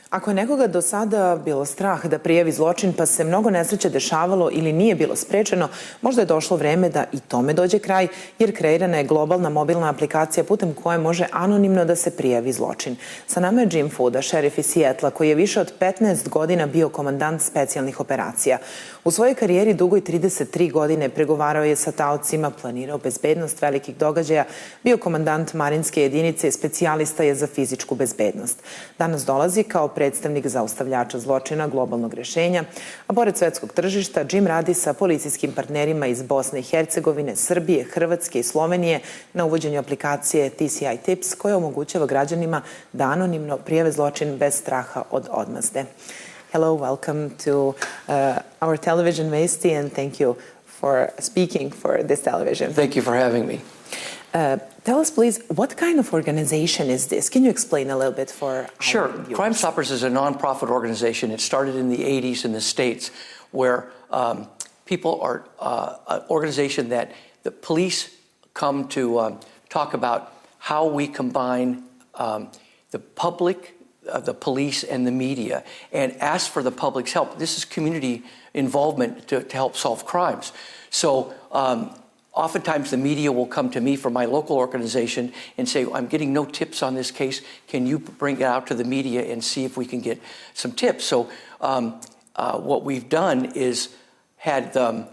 Ako je nekoga do sada bilo strah da prijavi zločin pa se mnogo nesreća dešavalo ili nije bilo sprečeno, možda je došlo vreme da i tome dođe kraj, jer kreirana je globalna mobilna aplikacija putem koje može anonimno da se prijavi zločin. Sa nama je Džim Fudom, šerif iz Sijetla, koji je više od 15 godina bio komandant specijalnih operacija. U svojoj karijeri dugoj 33 godine pregovarao je sa taocima, planirao bezbednost velikih događaja, bio komandant marinske jedinice i specijalista je za fizičku bezbednost. Danas dolazi kao predstavnik zaustavljača zločina globalnog rešenja, a pored svetskog tržišta, Džim radi sa policijskim partnerima iz Bosne i Hercegovine, Srbije, Hrvatske i Slovenije na uvođenju aplikacije TCI Tips koja omogućava građanima da anonimno prijave zločin bez straha od odmazde. Hello, welcome to our television Vesti, and thank you for speaking for this television. Thank you for having me. Tell us, please, what kind of organization is this? Can you explain a little bit for our Sure. viewers? Crime Stoppers is a nonprofit organization. It started in the 80s in the States, where people are an organization that the police come to talk about how we combine the public, the police, and the media, and ask for the public's help. This is community involvement to help solve crimes. So oftentimes the media will come to me from my local organization and say, I'm getting no tips on this case. Can you bring it out to the media and see if we can get some tips? So what we've done is had the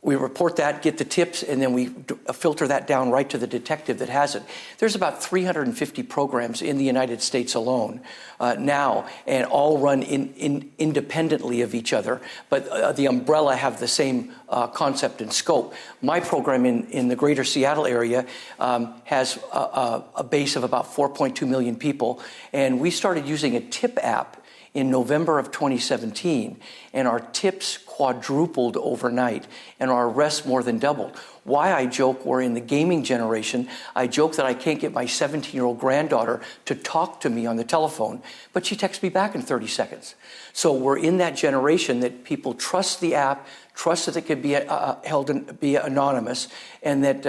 we report that, get the tips, and then we filter that down right to the detective that has it. There's about 350 programs in the United States alone now, and all run independently of each other, but the umbrella have the same concept and scope. My program in the greater Seattle area has a base of about 4.2 million people, and we started using a tip app in November of 2017, and our tips quadrupled overnight, and our arrests more than doubled. Why I joke we're in the gaming generation. I joke that I can't get my 17-year-old granddaughter to talk to me on the telephone, but she texts me back in 30 seconds. So we're in that generation that people trust the app, trust that it could be held and be anonymous, and that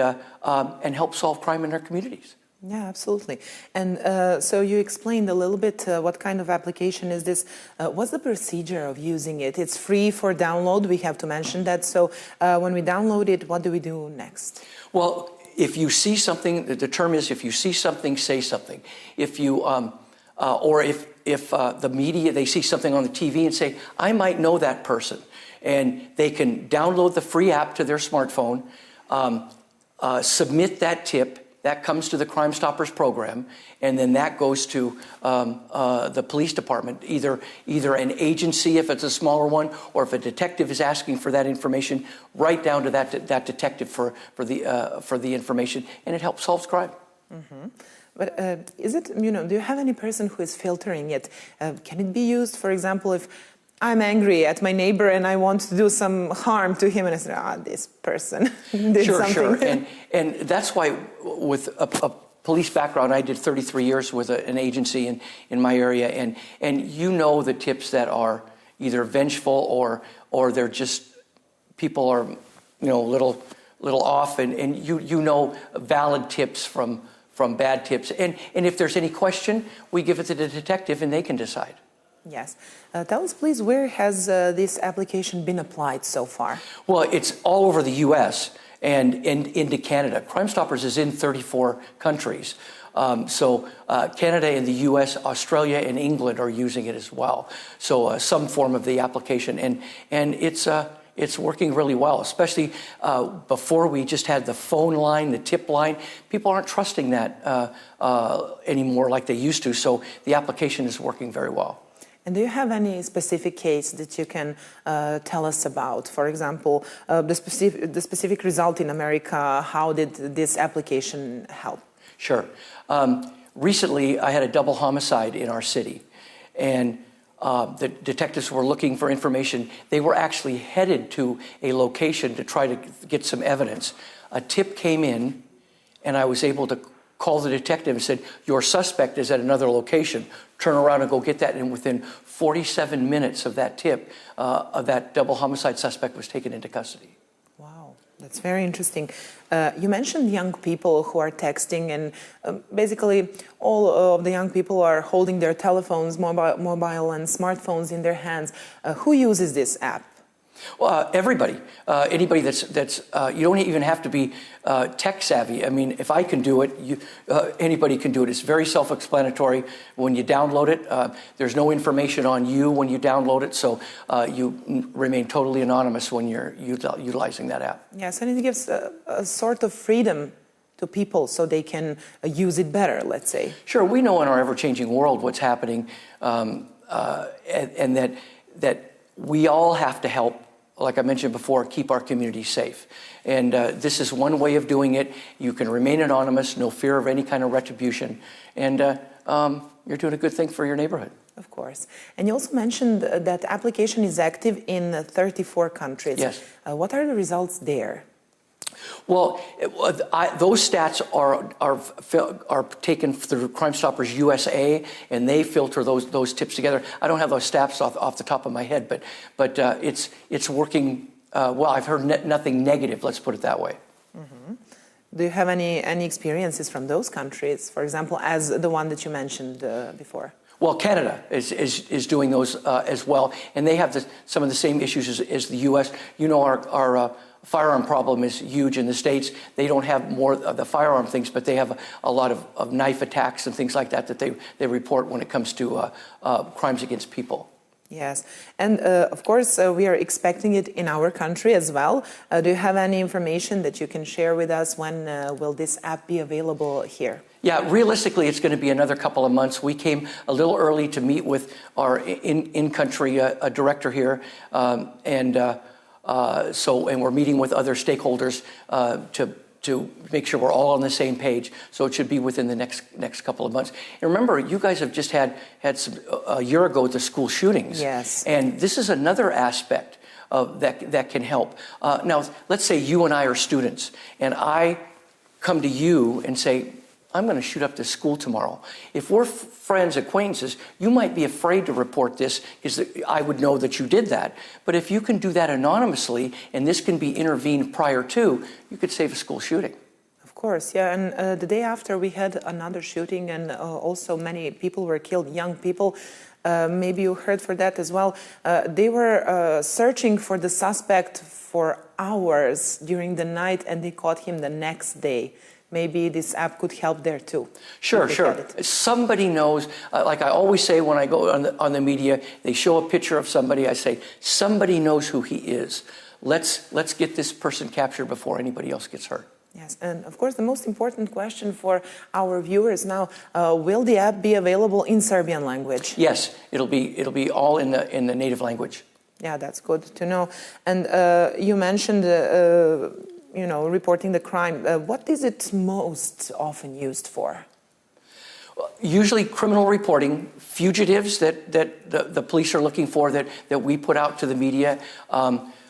and help solve crime in their communities. Yeah, absolutely. And so you explained a little bit what kind of application is this. What's the procedure of using it? It's free for download. We have to mention that. So when we download it, what do we do next? Well, if you see something, the term is if you see something, say something. If you, or if the media, they see something on the TV and say, I might know that person. And they can download the free app to their smartphone, submit that tip. That comes to the Crime Stoppers program, and then that goes to the police department, either an agency if it's a smaller one, or if a detective is asking for that information, right down to that detective for the information, and it helps solve crime. Mm-hmm. But is it, do you have any person who is filtering it? Can it be used, for example, if I'm angry at my neighbor and I want to do some harm to him, and I say, this person did something. Sure. And that's why with a police background, I did 33 years with an agency in my area, and the tips that are either vengeful or they're just people are little off, and valid tips from bad tips, and if there's any question, we give it to the detective and they can decide. Yes. Tell us, please, where has this application been applied so far? Well, it's all over the U.S. and into Canada. Crime Stoppers is in 34 countries. So Canada and the U.S., Australia, and England are using it as well. So some form of the application. And it's working really well, especially before we just had the phone line, the tip line. People aren't trusting that anymore like they used to. So the application is working very well. And do you have any specific case that you can tell us about? For example, the specific result in America, how did this application help? Sure. Recently, I had a double homicide in our city, and the detectives were looking for information. They were actually headed to a location to try to get some evidence. A tip came in, and I was able to call the detective and said, your suspect is at another location. Turn around and go get that. And within 47 minutes of that tip, that double homicide suspect was taken into custody. Wow. That's very interesting. You mentioned young people who are texting, and basically all of the young people are holding their telephones, mobile and smartphones in their hands. Who uses this app? Well, everybody, anybody that's you don't even have to be tech savvy. I mean, if I can do it, anybody can do it. It's very self-explanatory. When you download it, there's no information on you when you download it, so you remain totally anonymous when you're utilizing that app. Yes, and it gives a sort of freedom to people so they can use it better, let's say. Sure, we know in our ever-changing world what's happening, and that we all have to help, like I mentioned before, keep our community safe. And this is one way of doing it. You can remain anonymous, no fear of any kind of retribution. And you're doing a good thing for your neighborhood. Of course. And you also mentioned that application is active in 34 countries. Yes. What are the results there? Well, those stats are taken through Crime Stoppers USA, and they filter those tips together. I don't have those stats off the top of my head, but it's working well. I've heard nothing negative. Let's put it that way. Mm-hmm. Do you have any experiences from those countries, for example, as the one that you mentioned before? Well, Canada is doing those as well, and they have some of the same issues as the U.S. You know, our firearm problem is huge in the States. They don't have more of the firearm things, but they have a lot of knife attacks and things like that they report when it comes to crimes against people. Yes, and of course we are expecting it in our country as well. Do you have any information that you can share with us? When will this app be available here? Yeah, realistically, it's going to be another couple of months. We came a little early to meet with our in-country director here, and we're meeting with other stakeholders to make sure we're all on the same page. So it should be within the next couple of months. And remember, you guys have just had some a year ago the school shootings. Yes. And this is another aspect of that can help. Now, let's say you and I are students, and I come to you and say, I'm going to shoot up this school tomorrow. If we're friends, acquaintances, you might be afraid to report this because I would know that you did that. But if you can do that anonymously, and this can be intervened prior to, you could save a school shooting. Of course, yeah. And the day after, we had another shooting, and also many people were killed, young people. Maybe you heard for that as well. They were searching for the suspect for hours during the night, and they caught him the next day. Maybe this app could help there too. Sure. Somebody knows, like I always say when I go on the media, they show a picture of somebody, I say, somebody knows who he is. Let's get this person captured before anybody else gets hurt. Yes, and of course the most important question for our viewers now, will the app be available in Serbian language? Yes, it'll be all in the native language. Yeah, that's good to know. And you mentioned reporting the crime. What is it most often used for? Usually criminal reporting, fugitives that the police are looking for that we put out to the media.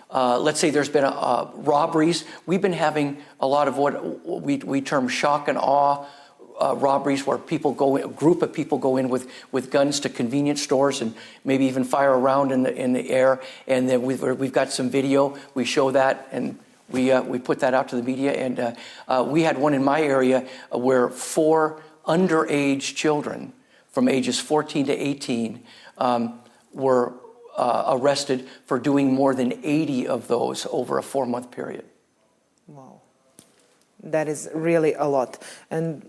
Let's say there's been robberies. We've been having a lot of what we term shock and awe robberies, where a group of people go in with guns to convenience stores and maybe even fire a round in the air. And then we've got some video. We show that, and we put that out to the media. And we had one in my area where 4 underage children from ages 14 to 18 were arrested for doing more than 80 of those over a 4-month period. Wow. That is really a lot. And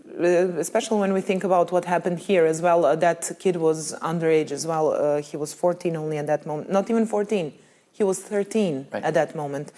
especially when we think about what happened here as well, that kid was underage as well. He was 14 only at that moment. Not even 14. He was 13 at that moment.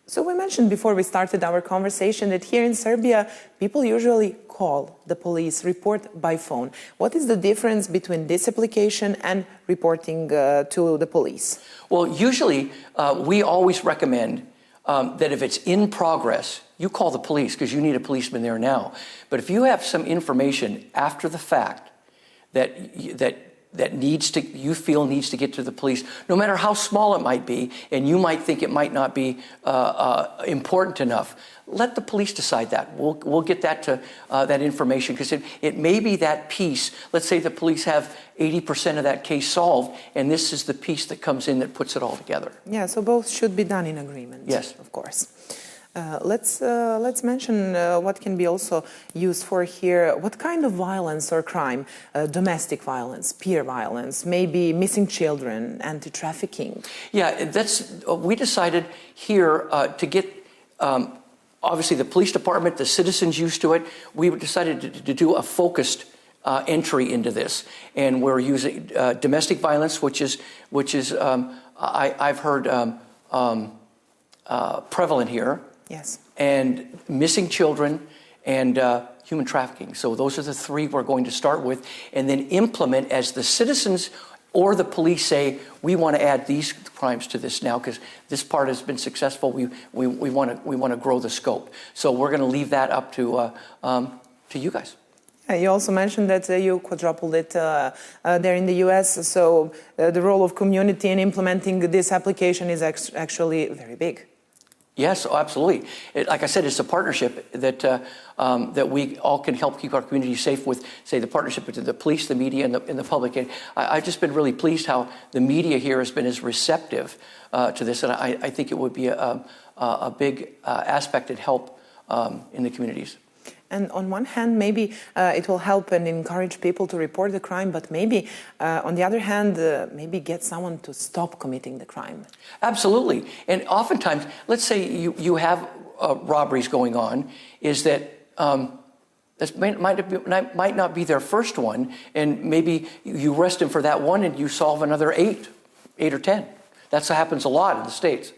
So we mentioned before we started our conversation that here in Serbia, people usually call the police, report by phone. What is the difference between this application and reporting to the police? Well, usually we always recommend that if it's in progress, you call the police because you need a policeman there now. But if you have some information after the fact that that you feel needs to get to the police, no matter how small it might be, and you might think it might not be important enough. Let the police decide that. We'll get that to that information, because it may be that piece. Let's say the police have 80% of that case solved, and this is the piece that comes in that puts it all together. Yeah, so both should be done in agreement. Yes, of course. Let's mention what can be also used for here. What kind of violence or crime? Domestic violence, peer violence, maybe missing children, anti-trafficking. Yeah, we decided here to get. Obviously, the police department, the citizens used to it. We decided to do a focused entry into this, and we're using domestic violence, which is I've heard prevalent here. Yes. And missing children and human trafficking. So those are the three we're going to start with, and then implement as the citizens or the police say, we want to add these crimes to this now because this part has been successful. We want to grow the scope. So we're going to leave that up to you guys. You also mentioned that you quadrupled it there in the U.S. So the role of community in implementing this application is actually very big. Yes, absolutely. Like I said, it's a partnership that we all can help keep our community safe with, say, the partnership between the police, the media, and the public. And I've just been really pleased how the media here has been as receptive to this, and I think it would be a big aspect and help in the communities. And on one hand, maybe it will help and encourage people to report the crime, but maybe, on the other hand, maybe get someone to stop committing the crime. Absolutely. And oftentimes, let's say you have robberies going on, is that this might not be their first one, and maybe you arrest them for that one and you solve another 8 or 10. That happens a lot in the States.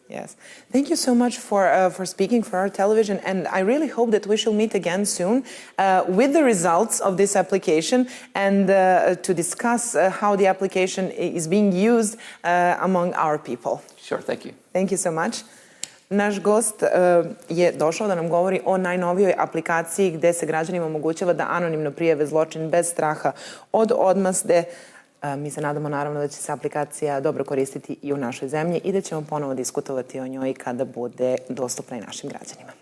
Yes. Thank you so much for speaking for our television, and I really hope that we shall meet again soon with the results of this application and to discuss how the application is being used among our people. Sure, thank you. Thank you so much. Naš gost je došao da nam govori o najnovijoj aplikaciji gde se građanima omogućava da anonimno prijave zločin bez straha od odmazde. Mi se nadamo naravno da će se aplikacija dobro koristiti i u našoj zemlji i da ćemo ponovo diskutovati o njoj kada bude dostupna i našim građanima.